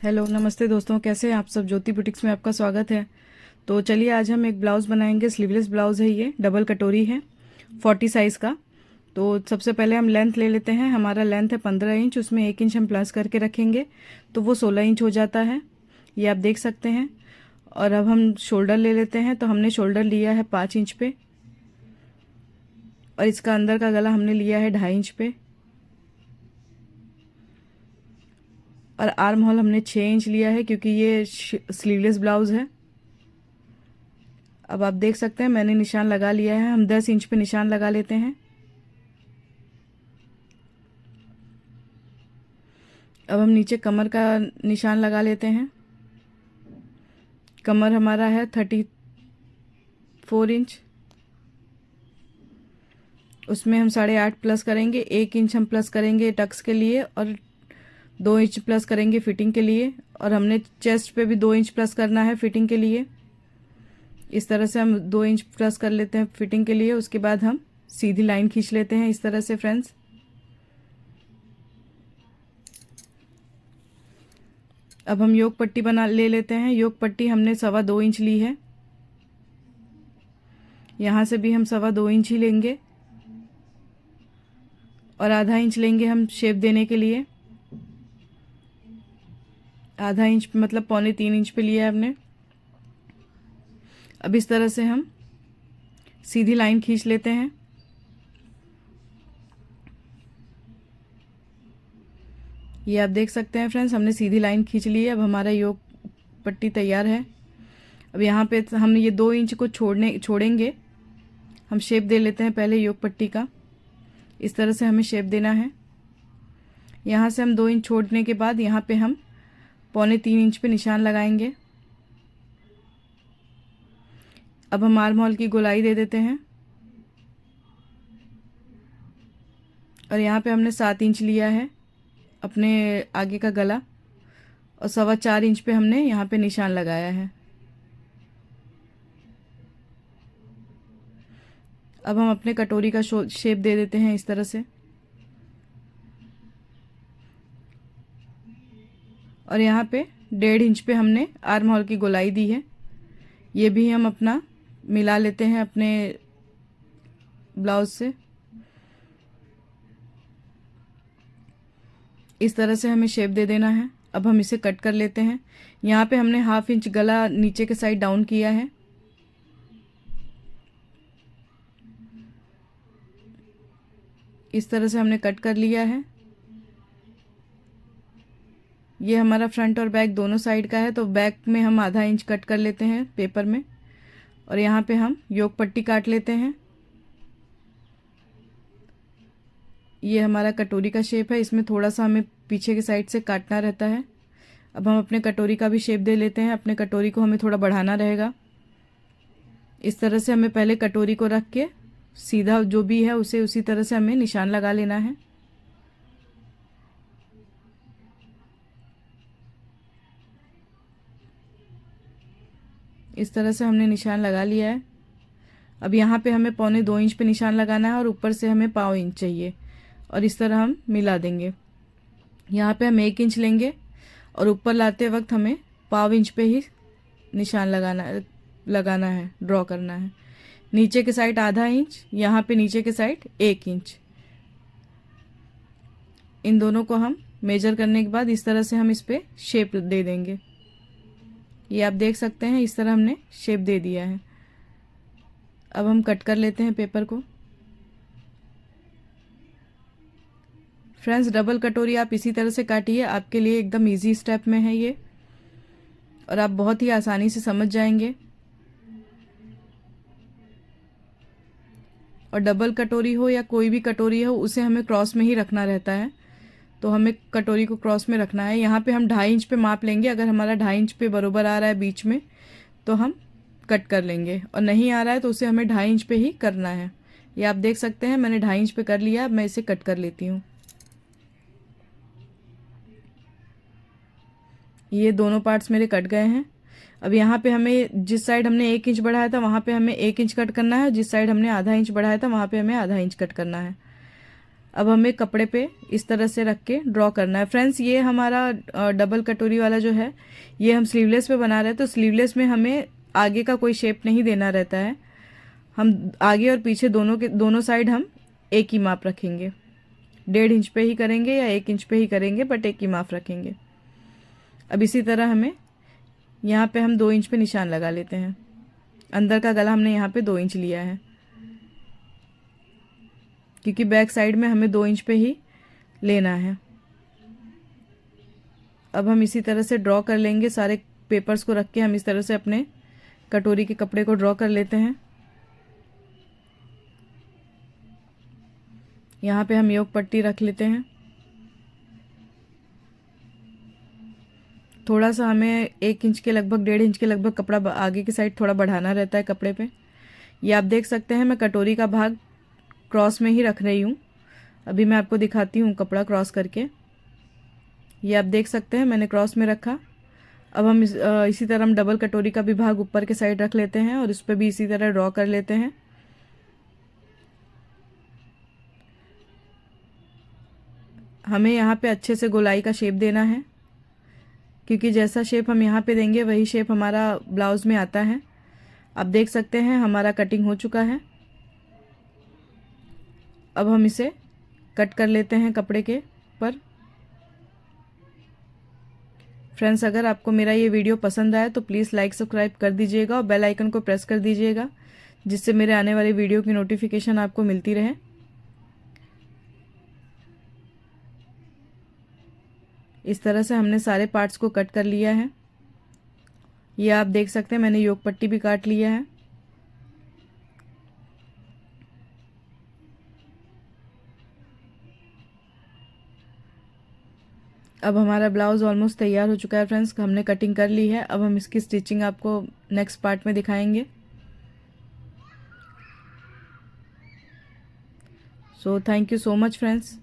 Hello नमस्ते दोस्तों, कैसे हैं आप सब। ज्योति बुटीक्स में आपका स्वागत है। तो चलिए आज हम एक ब्लाउज़ बनाएंगे। स्लीवलेस ब्लाउज़ है, ये डबल कटोरी है 40 साइज़ का। तो सबसे पहले हम लेंथ ले लेते हैं। हमारा लेंथ है 15 इंच, उसमें 1 इंच हम प्लस करके रखेंगे तो वो 16 इंच हो जाता है, ये आप देख सकते हैं। और अब हम शोल्डर ले लेते हैं। तो हमने शोल्डर लिया है 5 इंच पे, और इसका अंदर का गला हमने लिया है 2.5 इंच पे, और आर्म होल हमने 6 इंच लिया है क्योंकि ये स्लीवलेस ब्लाउज़ है। अब आप देख सकते हैं मैंने निशान लगा लिया है। हम 10 इंच पे निशान लगा लेते हैं। अब हम नीचे कमर का निशान लगा लेते हैं। कमर हमारा है 34 इंच, उसमें हम 8.5 प्लस करेंगे। 1 इंच हम प्लस करेंगे टक्स के लिए, और 2 इंच प्लस करेंगे फिटिंग के लिए। और हमने चेस्ट पे भी 2 इंच प्लस करना है फिटिंग के लिए। इस तरह से हम 2 इंच प्लस कर लेते हैं फिटिंग के लिए। उसके बाद हम सीधी लाइन खींच लेते हैं इस तरह से फ्रेंड्स। अब हम योग पट्टी बना ले लेते हैं। योग पट्टी हमने 2.25 इंच ली है। यहाँ से भी हम 2.25 इंच ही लेंगे, और आधा इंच लेंगे हम शेप देने के लिए। आधा इंच मतलब 2.25 इंच पे लिया है हमने। अब इस तरह से हम सीधी लाइन खींच लेते हैं। ये आप देख सकते हैं फ्रेंड्स, हमने सीधी लाइन खींच ली है। अब हमारा योग पट्टी तैयार है। अब यहाँ पे हम ये 2 इंच को छोड़ेंगे। हम शेप दे लेते हैं पहले योग पट्टी का। इस तरह से हमें शेप देना है। यहाँ से हम 2 इंच छोड़ने के बाद यहाँ पे हम 3.25 इंच पे निशान लगाएंगे। अब हम आर्म होल की गोलाई दे देते हैं, और यहाँ पे हमने 7 इंच लिया है अपने आगे का गला, और 4.25 इंच पे हमने यहाँ पे निशान लगाया है। अब हम अपने कटोरी का शेप दे देते हैं इस तरह से। और यहाँ पे 1.5 इंच पे हमने आर्म होल की गोलाई दी है। ये भी हम अपना मिला लेते हैं अपने ब्लाउज से। इस तरह से हमें शेप दे देना है। अब हम इसे कट कर लेते हैं। यहाँ पे हमने 1/2 इंच गला नीचे के साइड डाउन किया है। इस तरह से हमने कट कर लिया है। ये हमारा फ्रंट और बैक दोनों साइड का है, तो बैक में हम आधा इंच कट कर लेते हैं पेपर में, और यहाँ पे हम योग पट्टी काट लेते हैं। ये हमारा कटोरी का शेप है, इसमें थोड़ा सा हमें पीछे की साइड से काटना रहता है। अब हम अपने कटोरी का भी शेप दे लेते हैं। अपने कटोरी को हमें थोड़ा बढ़ाना रहेगा। इस तरह से हमें पहले कटोरी को रख के सीधा जो भी है उसे उसी तरह से हमें निशान लगा लेना है। इस तरह से हमने निशान लगा लिया है। अब यहाँ पे हमें 2.25 इंच पे निशान लगाना है, और ऊपर से हमें 0.5 इंच चाहिए, और इस तरह हम मिला देंगे। यहाँ पे हम 1 इंच लेंगे, और ऊपर लाते वक्त हमें 0.5 इंच पे ही निशान लगाना है, ड्रॉ करना है। नीचे के साइड आधा इंच, यहाँ पे नीचे के साइड 1 इंच। इन दोनों को हम मेजर करने के बाद इस तरह से हम इस पे शेप दे देंगे। ये आप देख सकते हैं, इस तरह हमने शेप दे दिया है। अब हम कट कर लेते हैं पेपर को। फ्रेंड्स, डबल कटोरी आप इसी तरह से काटिए, आपके लिए एकदम इजी स्टेप में है ये, और आप बहुत ही आसानी से समझ जाएंगे। और डबल कटोरी हो या कोई भी कटोरी हो, उसे हमें क्रॉस में ही रखना रहता है। तो हमें कटोरी को क्रॉस में रखना है। यहाँ पे हम 2.5 इंच पे माप लेंगे। अगर हमारा 2.5 इंच पे बरोबर आ रहा है बीच में, तो हम कट कर लेंगे, और नहीं आ रहा है तो उसे हमें 2.5 इंच पे ही करना है। ये आप देख सकते हैं मैंने 2.5 इंच पे कर लिया। अब मैं इसे कट कर लेती हूँ। ये दोनों पार्ट्स मेरे कट गए हैं। अब यहाँ पे हमें जिस साइड हमने 1 इंच बढ़ाया था वहाँ पे हमें 1 इंच कट करना है। जिस साइड हमने आधा इंच बढ़ाया था वहाँ पे हमें आधा इंच कट करना है। अब हमें कपड़े पे इस तरह से रख के ड्रॉ करना है। फ्रेंड्स, ये हमारा डबल कटोरी वाला जो है ये हम स्लीवलेस पे बना रहे हैं, तो स्लीवलेस में हमें आगे का कोई शेप नहीं देना रहता है। हम आगे और पीछे दोनों साइड हम एक ही माप रखेंगे। 1.5 इंच पे ही करेंगे या 1 इंच पे ही करेंगे, बट एक ही माप रखेंगे। अब इसी तरह हमें यहाँ पे हम 2 इंच पे निशान लगा लेते हैं। अंदर का गला हमने यहाँ पे 2 इंच लिया है, क्योंकि बैक साइड में हमें 2 इंच पे ही लेना है। अब हम इसी तरह से ड्रॉ कर लेंगे। सारे पेपर्स को रख के हम इस तरह से अपने कटोरी के कपड़े को ड्रॉ कर लेते हैं। यहाँ पे हम योग पट्टी रख लेते हैं। थोड़ा सा हमें 1 इंच के लगभग, 1.5 इंच के लगभग कपड़ा आगे की साइड थोड़ा बढ़ाना रहता है कपड़े पे। ये आप देख सकते हैं, मैं कटोरी का भाग क्रॉस में ही रख रही हूँ। अभी मैं आपको दिखाती हूँ कपड़ा क्रॉस करके। ये आप देख सकते हैं मैंने क्रॉस में रखा। अब हम इसी तरह हम डबल कटोरी का भी भाग ऊपर के साइड रख लेते हैं और इस पर भी इसी तरह ड्रॉ कर लेते हैं। हमें यहाँ पे अच्छे से गोलाई का शेप देना है, क्योंकि जैसा शेप हम यहाँ पे देंगे वही शेप हमारा ब्लाउज़ में आता है। आप देख सकते हैं हमारा कटिंग हो चुका है। अब हम इसे कट कर लेते हैं कपड़े के पर। फ्रेंड्स, अगर आपको मेरा ये वीडियो पसंद आए तो प्लीज़ लाइक सब्सक्राइब कर दीजिएगा और बेल आइकन को प्रेस कर दीजिएगा, जिससे मेरे आने वाले वीडियो की नोटिफिकेशन आपको मिलती रहे। इस तरह से हमने सारे पार्ट्स को कट कर लिया है। ये आप देख सकते हैं मैंने योग पट्टी भी काट लिया है। अब हमारा ब्लाउज़ ऑलमोस्ट तैयार हो चुका है फ्रेंड्स। हमने कटिंग कर ली है। अब हम इसकी स्टिचिंग आपको नेक्स्ट पार्ट में दिखाएंगे। So thank you so much friends.